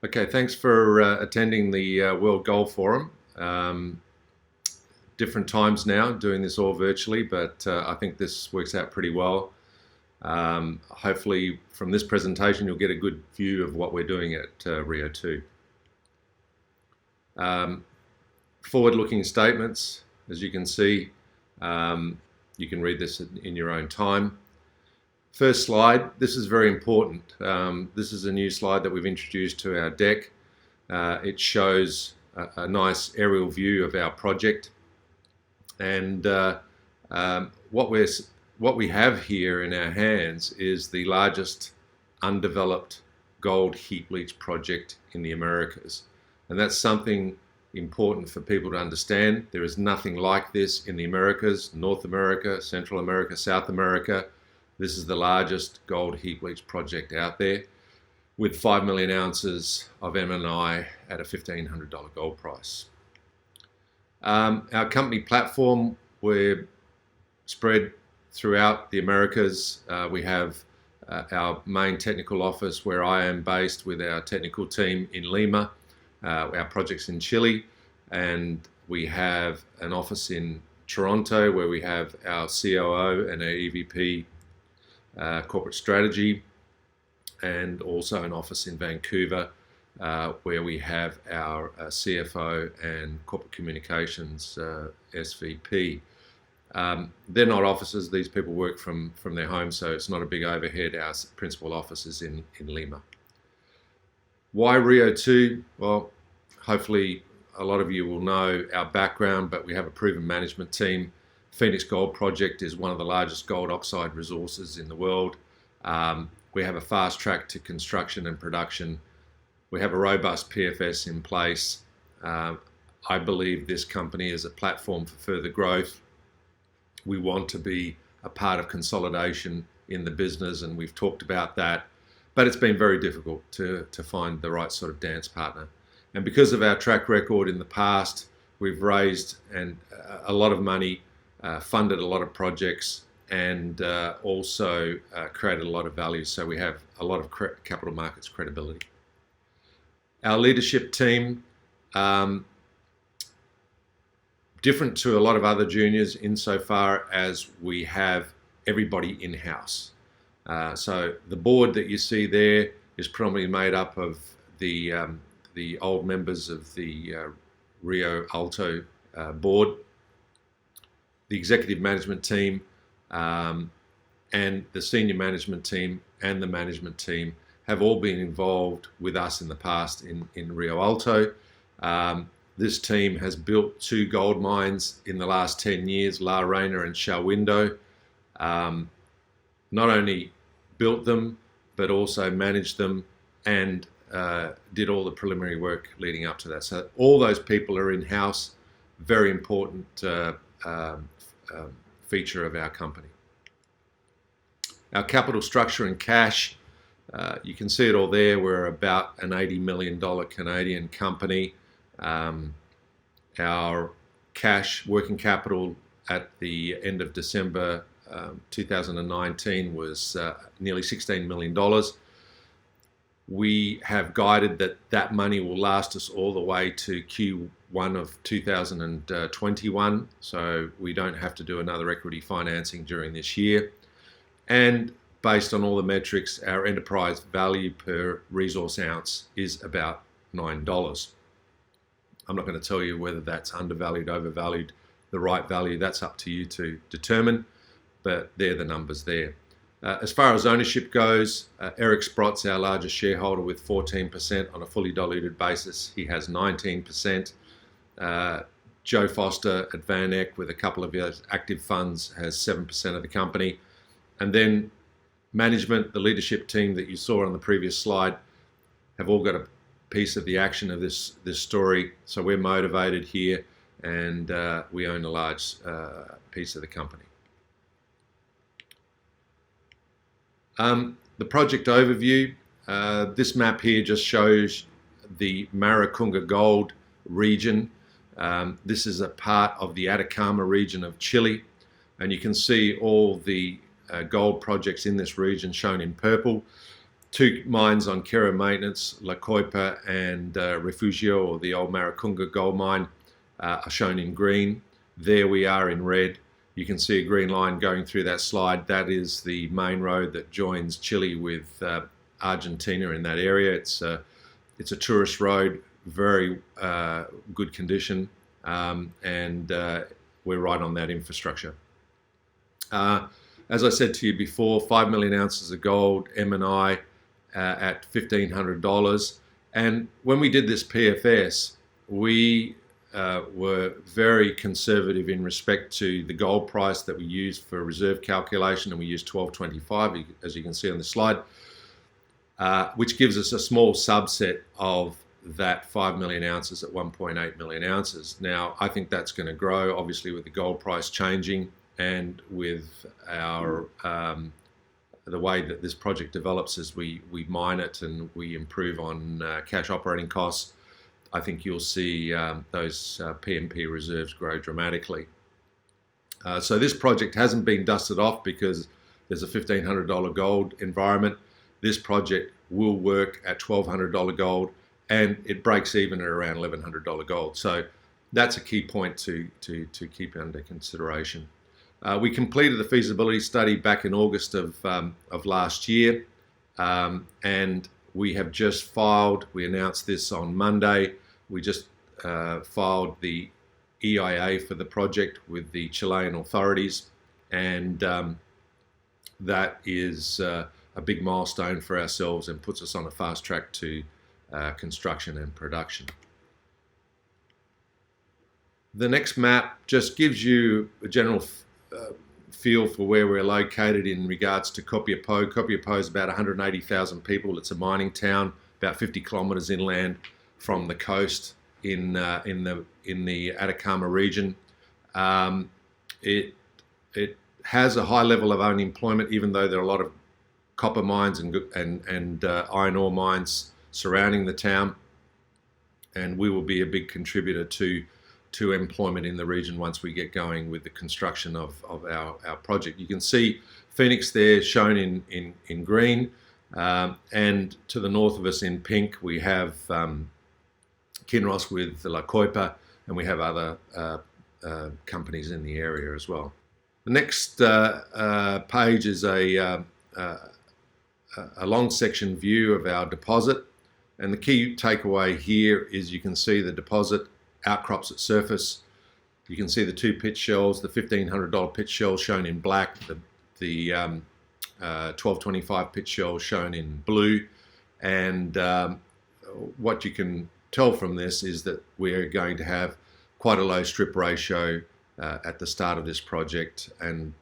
Okay, thanks for attending the World Gold Forum. Different times now, doing this all virtually, but I think this works out pretty well. Hopefully from this presentation you'll get a good view of what we're doing at Rio 2. Forward-looking statements, as you can see, you can read this in your own time. First slide, this is very important. This is a new slide that we've introduced to our deck. It shows a nice aerial view of our project, and what we have here in our hands is the largest undeveloped gold heap leach project in the Americas, and that's something important for people to understand. There is nothing like this in the Americas, North America, Central America, South America. This is the largest gold heap leach project out there, with 5 million ounces of M&I at a $1,500 gold price. Our company platform, we're spread throughout the Americas. We have our main technical office where I am based with our technical team in Lima, our projects in Chile, and we have an office in Toronto where we have our COO and our EVP corporate strategy, and also an office in Vancouver where we have our CFO and corporate communications SVP. They're not offices, these people work from their home, so it's not a big overhead. Our principal office is in Lima. Why Rio 2? Well, hopefully a lot of you will know our background, but we have a proven management team. Phoenix Gold Project is one of the largest gold oxide resources in the world. We have a fast track to construction and production. We have a robust PFS in place. I believe this company is a platform for further growth. We want to be a part of consolidation in the business, and we've talked about that, but it's been very difficult to find the right sort of dance partner. And because of our track record in the past, we've raised a lot of money, funded a lot of projects, and also created a lot of value. So we have a lot of capital markets credibility. Our leadership team, different to a lot of other juniors insofar as we have everybody in-house. So the board that you see there is probably made up of the old members of the Rio Alto board. The executive management team and the senior management team and the management team have all been involved with us in the past in Rio Alto. This team has built 2 gold mines in the last 10 years, La Reina and Shahuindo. Not only built them, but also managed them and did all the preliminary work leading up to that. So all those people are in-house, very important feature of our company. Our capital structure and cash, you can see it all there. We're about an $80 million Canadian company. Our cash working capital at the end of December 2019 was nearly $16 million. We have guided that money will last us all the way to Q1 of 2021, so we don't have to do another equity financing during this year. And based on all the metrics, our enterprise value per resource ounce is about $9. I'm not going to tell you whether that's undervalued, overvalued, the right value. That's up to you to determine, but they're the numbers there. As far as ownership goes, Eric Sprott's our largest shareholder with 14% on a fully diluted basis. He has 19%. Joe Foster at Van Eck with a couple of his active funds has 7% of the company. And then management, the leadership team that you saw on the previous slide, have all got a piece of the action of this story. So we're motivated here, and we own a large piece of the company. The project overview, this map here just shows the Maricunga Gold region. This is a part of the Atacama region of Chile, and you can see all the gold projects in this region shown in purple. Two mines on care and maintenance, La Coipa and Refugio, or the old Maracunga gold mine, are shown in green. There we are in red. You can see a green line going through that slide. That is the main road that joins Chile with Argentina in that area. It's a tourist road, very good condition, and we're right on that infrastructure. As I said to you before, 5 million ounces of gold, M&I, at $1,500. And when we did this PFS, we were very conservative in respect to the gold price that we used for reserve calculation, and we used $1,225, as you can see on the slide, which gives us a small subset of that 5 million ounces at 1.8 million ounces. Now, I think that's going to grow, obviously, with the gold price changing and with our the way that this project develops as we mine it and we improve on cash operating costs. I think you'll see those P&P reserves grow dramatically. So this project hasn't been dusted off because there's a $1,500 gold environment. This project will work at $1,200 gold, and it breaks even at around $1,100 gold. So that's a key point to keep under consideration. We completed the feasibility study back in August of last year, and we have just filed, we announced this on Monday, we just filed the EIA for the project with the Chilean authorities, and that is a big milestone for ourselves and puts us on a fast track to construction and production. The next map just gives you a general feel for where we're located in regards to Copiapó. Copiapó is about 180,000 people. It's a mining town, about 50 kilometers inland from the coast in the Atacama region. It has a high level of unemployment, even though there are a lot of copper mines and iron ore mines surrounding the town, and we will be a big contributor to employment in the region once we get going with the construction of our project. You can see Phoenix there shown in green, and to the north of us in pink we have Kinross with La Coipa, and we have other companies in the area as well. The next page is a long section view of our deposit, and the key takeaway here is you can see the deposit outcrops at surface. You can see the two pit shells, the $1,500 pit shell shown in black, the $1,225 pit shell shown in blue, and what you can tell from this is that we're going to have quite a low strip ratio at the start of this project, and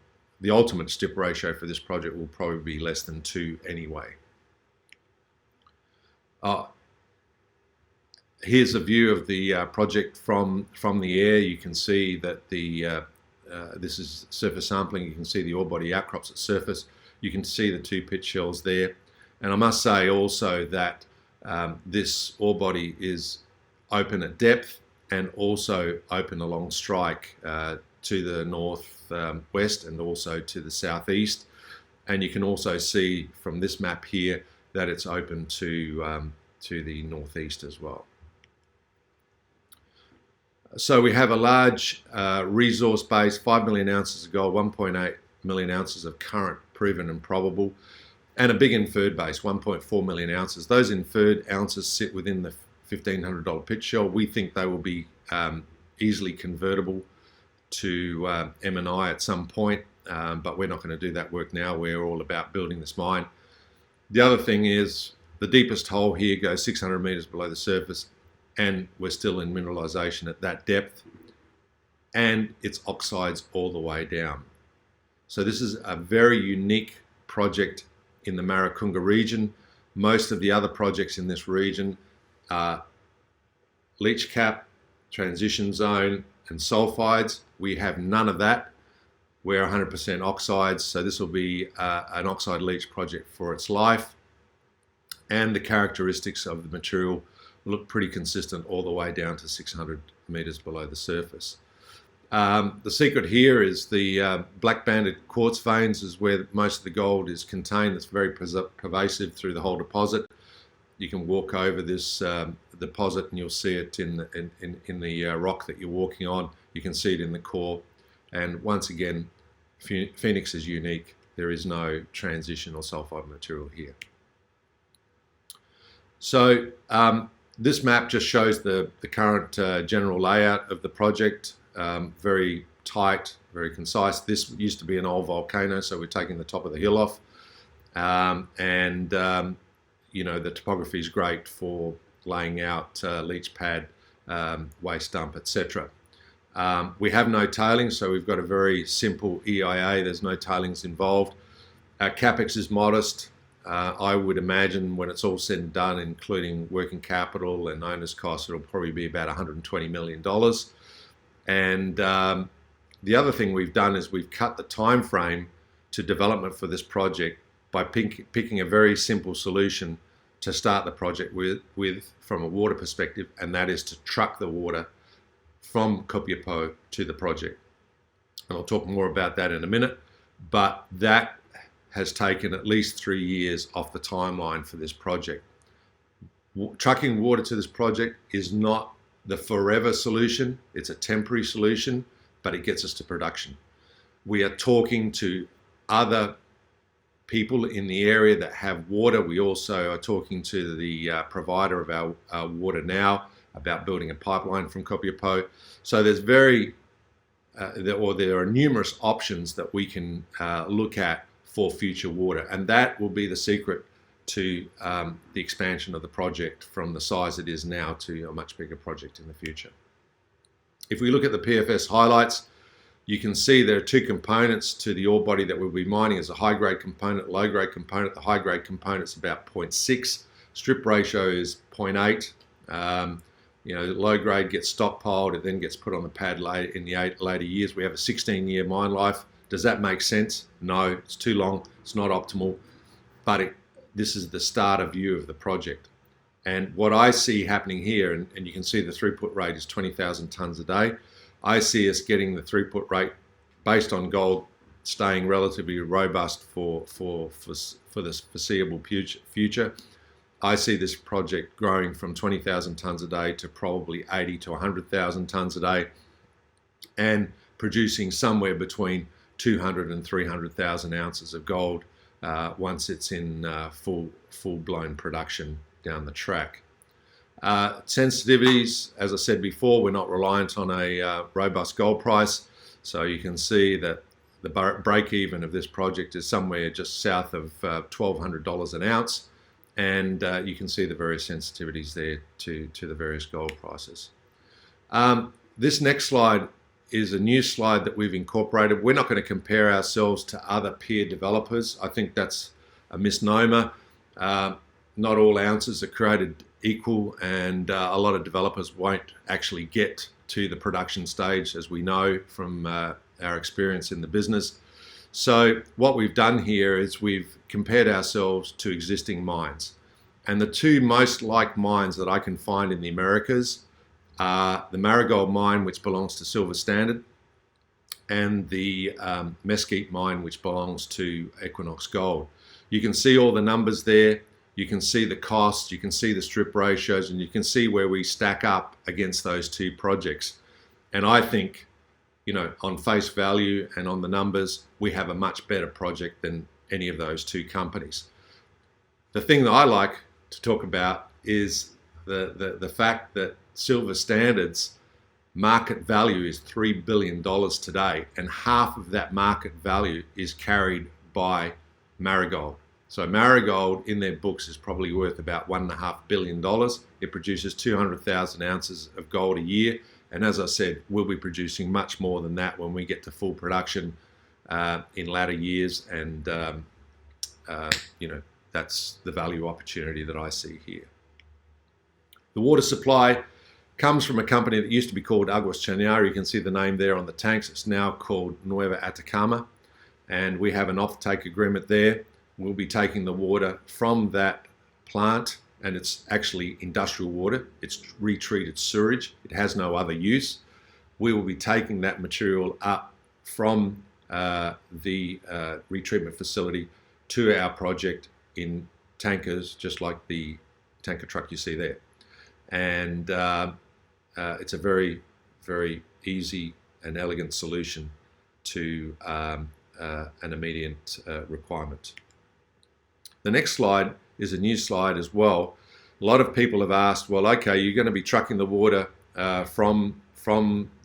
the ultimate strip ratio for this project will probably be less than 2 anyway. Here's a view of the project from the air. You can see that this is surface sampling. You can see the ore body outcrops at surface. You can see the two pit shells there. And I must say also that this ore body is open at depth and also open along strike to the north west and also to the southeast. And you can also see from this map here that it's open to the northeast as well. So we have a large resource base, 5 million ounces of gold, 1.8 million ounces of current proven and probable, and a big inferred base, 1.4 million ounces. Those inferred ounces sit within the $1,500 pit shell. We think they will be easily convertible to M&I at some point, but we're not going to do that work now. We're all about building this mine. The other thing is the deepest hole here goes 600 meters below the surface, and we're still in mineralization at that depth, and it's oxides all the way down. So this is a very unique project in the Maracunga region. Most of the other projects in this region are leach cap, transition zone, and sulfides. We have none of that. We're 100% oxides, so this will be an oxide leach project for its life, and the characteristics of the material look pretty consistent all the way down to 600 meters below the surface. The secret here is the black banded quartz veins is where most of the gold is contained. It's very pervasive through the whole deposit. You can walk over this deposit and you'll see it in the rock that you're walking on. You can see it in the core. And once again, Phoenix is unique. There is no transition or sulfide material here. So this map just shows the current general layout of the project. Very tight, very concise. This used to be an old volcano, so we're taking the top of the hill off. You know, the topography is great for laying out leach pad, waste dump, etc. We have no tailings, so we've got a very simple EIA. There's no tailings involved. Our capex is modest. I would imagine when it's all said and done, including working capital and owner's costs, it'll probably be about $120 million. And the other thing we've done is we've cut the time frame to development for this project by picking a very simple solution to start the project with from a water perspective, and that is to truck the water from Copiapó to the project. And I'll talk more about that in a minute, but that has taken at least 3 years off the timeline for this project. Trucking water to this project is not the forever solution. It's a temporary solution, but it gets us to production. We are talking to other people in the area that have water. We also are talking to the provider of our water now about building a pipeline from Copiapó. So there's there are numerous options that we can look at for future water, and that will be the secret to the expansion of the project from the size it is now to a much bigger project in the future. If we look at the PFS highlights, you can see there are two components to the ore body that we'll be mining. There's a high-grade component, low-grade component. The high-grade component is about 0.6. Strip ratio is 0.8. You know, low-grade gets stockpiled. It then gets put on the pad in the later years. We have a 16-year mine life. Does that make sense? No, it's too long. It's not optimal. But this is the starter view of the project. And what I see happening here, and you can see the throughput rate is 20,000 tonnes a day. I see us getting the throughput rate based on gold staying relatively robust for this foreseeable future. I see this project growing from 20,000 tonnes a day to probably 80 to 100,000 tonnes a day, and producing somewhere between 200 and 300,000 ounces of gold once it's in full-blown production down the track. Sensitivities, as I said before, we're not reliant on a robust gold price, so you can see that the break-even of this project is somewhere just south of $1,200 an ounce, and you can see the various sensitivities there to the various gold prices. This next slide is a new slide that we've incorporated. We're not going to compare ourselves to other peer developers. I think that's a misnomer. Not all ounces are created equal, and a lot of developers won't actually get to the production stage, as we know from our experience in the business. So what we've done here is we've compared ourselves to existing mines. And the two most like mines that I can find in the Americas are the Marigold mine, which belongs to Silver Standard, and the Mesquite mine, which belongs to Equinox Gold. You can see all the numbers there. You can see the costs, you can see the strip ratios, and you can see where we stack up against those two projects. And I think, you know, on face value and on the numbers, we have a much better project than any of those two companies. The thing that I like to talk about is the fact that Silver Standard's market value is $3 billion today, and half of that market value is carried by Marigold. So Marigold in their books is probably worth about $1.5 billion. It produces 200,000 ounces of gold a year. And as I said, we'll be producing much more than that when we get to full production in latter years. And, you know, that's the value opportunity that I see here. The water supply comes from a company that used to be called Aguas Chañar. You can see the name there on the tanks. It's now called Nueva Atacama. And we have an offtake agreement there. We'll be taking the water from that plant, and it's actually industrial water. It's retreated sewage. It has no other use. we will be taking that material up from the retreatment facility to our project in tankers, just like the tanker truck you see there. And it's a very, very easy and elegant solution to an immediate requirement. The next slide is a new slide as well. A lot of people have asked, well, okay, you're going to be trucking the water from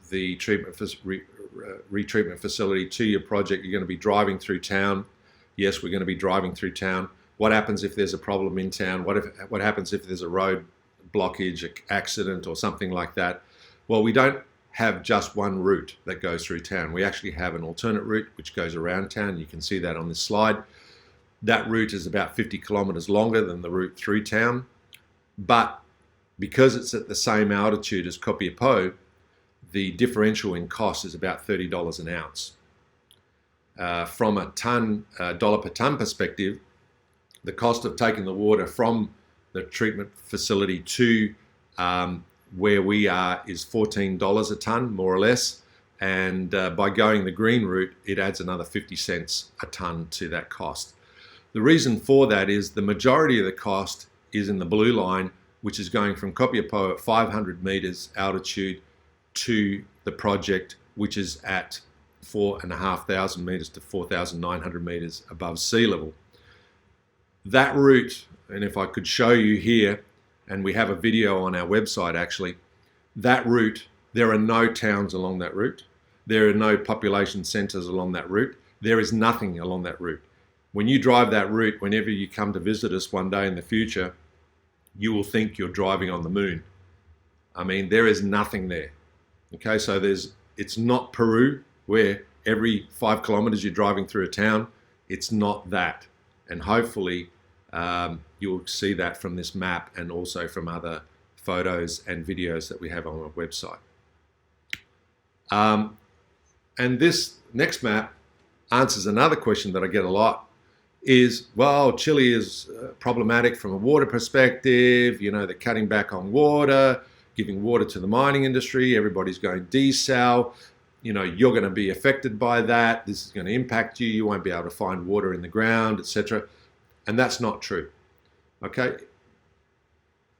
the retreatment facility to your project. You're going to be driving through town. Yes, we're going to be driving through town. What happens if there's a problem in town? What happens if there's a road blockage, accident, or something like that? Well, we don't have just one route that goes through town. We actually have an alternate route which goes around town. You can see that on this slide. That route is about 50 kilometers longer than the route through town, but because it's at the same altitude as Copiapó, the differential in cost is about $30 an ounce. From a dollar per ton perspective, the cost of taking the water from the treatment facility to where we are is $14 a ton, more or less. And by going the green route, it adds another 50 cents a ton to that cost. The reason for that is the majority of the cost is in the blue line, which is going from Copiapó at 500 meters altitude to the project, which is at 4,500 meters to 4,900 meters above sea level. That route, and if I could show you here, and we have a video on our website actually, that route, there are no towns along that route. There are no population centers along that route. There is nothing along that route. When you drive that route, whenever you come to visit us one day in the future, you will think you're driving on the moon. I mean, there is nothing there. Okay, so it's not Peru where every 5 kilometers you're driving through a town. It's not that. And hopefully you'll see that from this map and also from other photos and videos that we have on our website. And this next map answers another question that I get a lot is, well, Chile is problematic from a water perspective. You know, they're cutting back on water, giving water to the mining industry. Everybody's going desal. You know, you're going to be affected by that. This is going to impact you. You won't be able to find water in the ground, etc. And that's not true. Okay,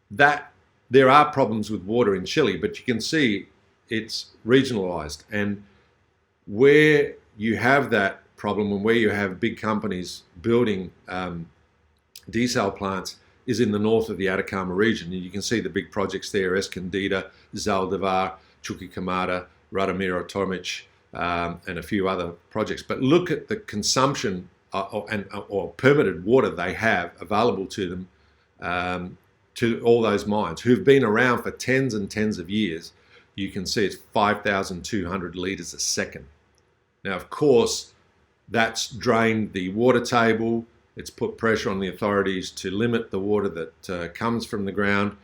there are problems with water in Chile, but you can see it's regionalized. And where you have that problem and where you have big companies building desal plants is in the north of the Atacama region. And you can see the big projects there: Escondida, Zaldivar, Chuquicamata, Radomiro Tomic, and a few other projects. But look at the consumption or permitted water they have available to them, to all those mines who've been around for tens and tens of years. You can see it's 5,200 litres a second. Now, of course, that's drained the water table. It's put pressure on the authorities to limit the water that comes from the ground,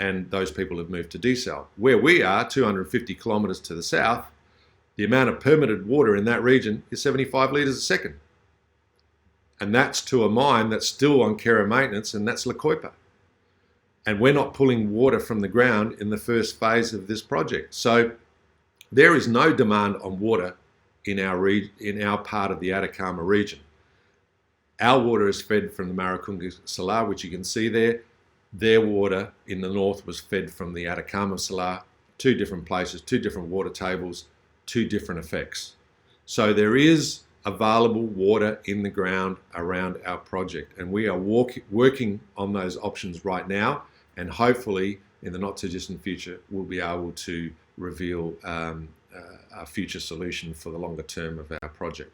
and those people have moved to desal. Where we are, 250 kilometres to the south, the amount of permitted water in that region is 75 litres a second. And that's to a mine that's still on care and maintenance, and that's La Coipa. And we're not pulling water from the ground in the first phase of this project. So there is no demand on water in our part of the Atacama region. Our water is fed from the Maricunga Salar, which you can see there. Their water in the north was fed from the Atacama Salar. Two different places, two different water tables, two different effects. So there is available water in the ground around our project, and we are working on those options right now, and hopefully in the not too distant future we'll be able to reveal a future solution for the longer term of our project.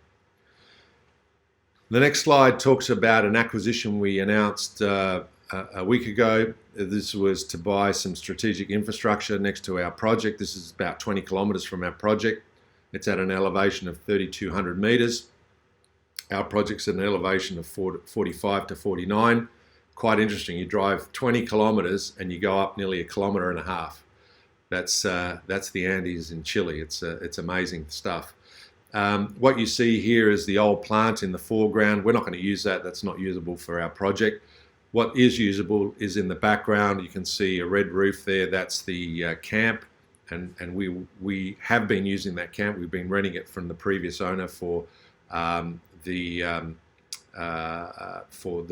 The next slide talks about an acquisition we announced a week ago. This was to buy some strategic infrastructure next to our project. This is about 20 kilometers from our project. It's at an elevation of 3,200 meters. Our project's at an elevation of 45 to 49. Quite interesting. You drive 20 kilometers and you go up nearly 1.5 kilometers. That's the Andes in Chile. It's amazing stuff. What you see here is the old plant in the foreground. We're not going to use that. That's not usable for our project. What is usable is in the background. You can see a red roof there. That's the camp and we have been using that camp. We've been renting it from the previous owner for the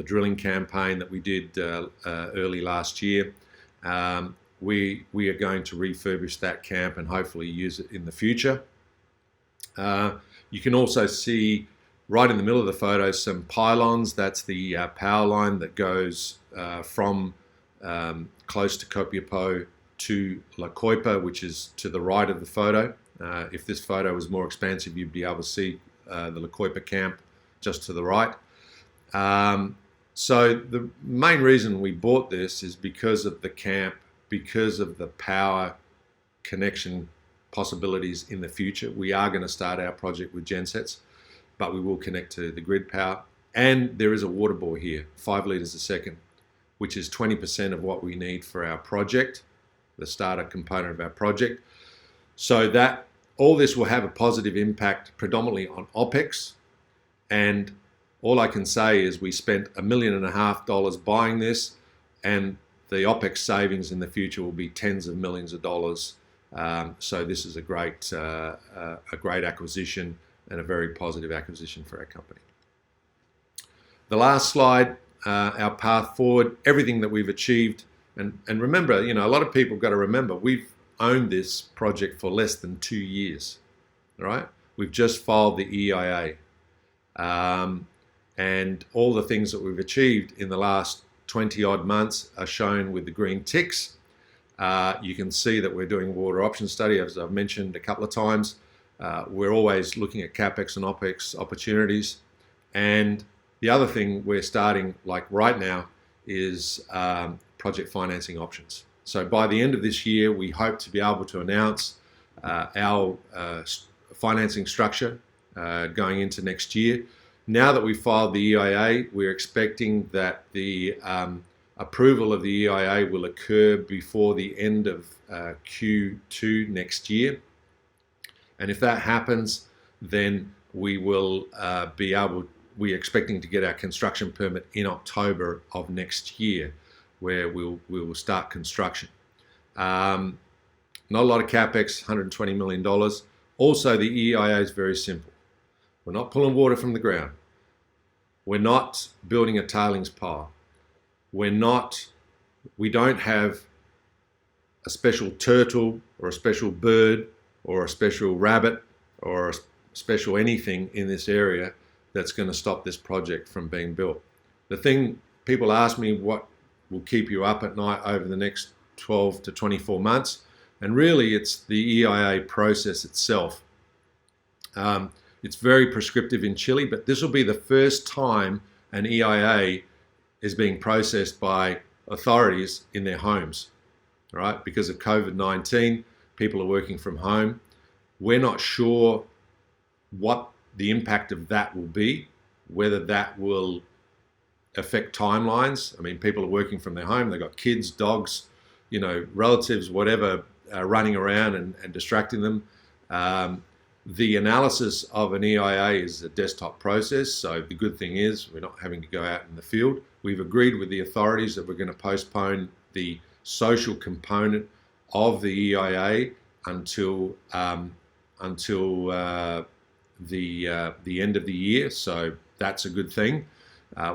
drilling campaign that we did early last year. We are going to refurbish that camp and hopefully use it in the future. You can also see right in the middle of the photo some pylons. That's the power line that goes from close to Copiapó to La Coipa, which is to the right of the photo. If this photo was more expansive, you'd be able to see the La Coipa camp just to the right. So the main reason we bought this is because of the camp, because of the power connection possibilities in the future. We are going to start our project with gensets, but we will connect to the grid power. And there is a water bore here, 5 litres a second, which is 20% of what we need for our project, the starter component of our project. So that all this will have a positive impact predominantly on OPEX. And all I can say is we spent $1.5 million buying this, and the OPEX savings in the future will be tens of millions of dollars. So this is a great acquisition and a very positive acquisition for our company. The last slide, our path forward, everything that we've achieved. And remember, you know, a lot of people got to remember, we've owned this project for less than 2 years, all right? We've just filed the EIA. And all the things that we've achieved in the last 20 odd months are shown with the green ticks. You can see that we're doing water option study, as I've mentioned a couple of times. We're always looking at CapEx and OPEX opportunities. And the other thing we're starting like right now is project financing options. So by the end of this year, we hope to be able to announce our financing structure going into next year. Now that we've filed the EIA, we're expecting that the approval of the EIA will occur before the end of Q2 next year. And if that happens, then we will we're expecting to get our construction permit in October of next year, where we will start construction. Not a lot of CapEx, $120 million. Also, the EIA is very simple. We're not pulling water from the ground. We're not building a tailings pile. We don't have a special turtle or a special bird or a special rabbit or a special anything in this area that's going to stop this project from being built. The thing people ask me, what will keep you up at night over the next 12 to 24 months? And really it's the EIA process itself. It's very prescriptive in Chile, but this will be the first time an EIA is being processed by authorities in their homes, right? Because of COVID-19, people are working from home. We're not sure what the impact of that will be, whether that will affect timelines. I mean, people are working from their home. They've got kids, dogs, you know, relatives, whatever, running around and distracting them. The analysis of an EIA is a desktop process, so the good thing is we're not having to go out in the field. We've agreed with the authorities that we're going to postpone the social component of the EIA until the end of the year, so that's a good thing.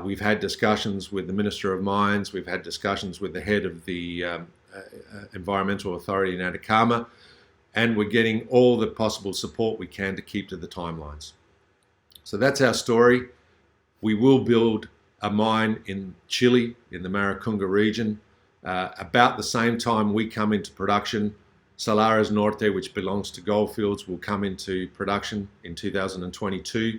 We've had discussions with the Minister of Mines, we've had discussions with the head of the Environmental Authority in Atacama, and we're getting all the possible support we can to keep to the timelines. So that's our story. We will build a mine in Chile, in the Maricunga region. About the same time we come into production, Salares Norte, which belongs to Goldfields, will come into production in 2022.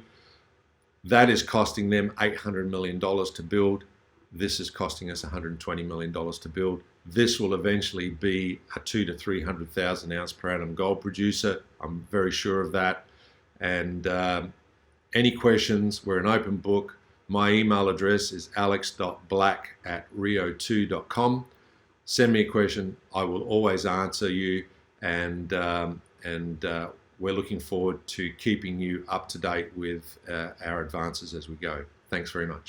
That is costing them $800 million to build. This is costing us $120 million to build. This will eventually be a 200,000 to 300,000 ounce per annum gold producer. I'm very sure of that. And any questions, we're an open book. My email address is alex.black@rio2.com. Send me a question. I will always answer you. And we're looking forward to keeping you up to date with our advances as we go. Thanks very much.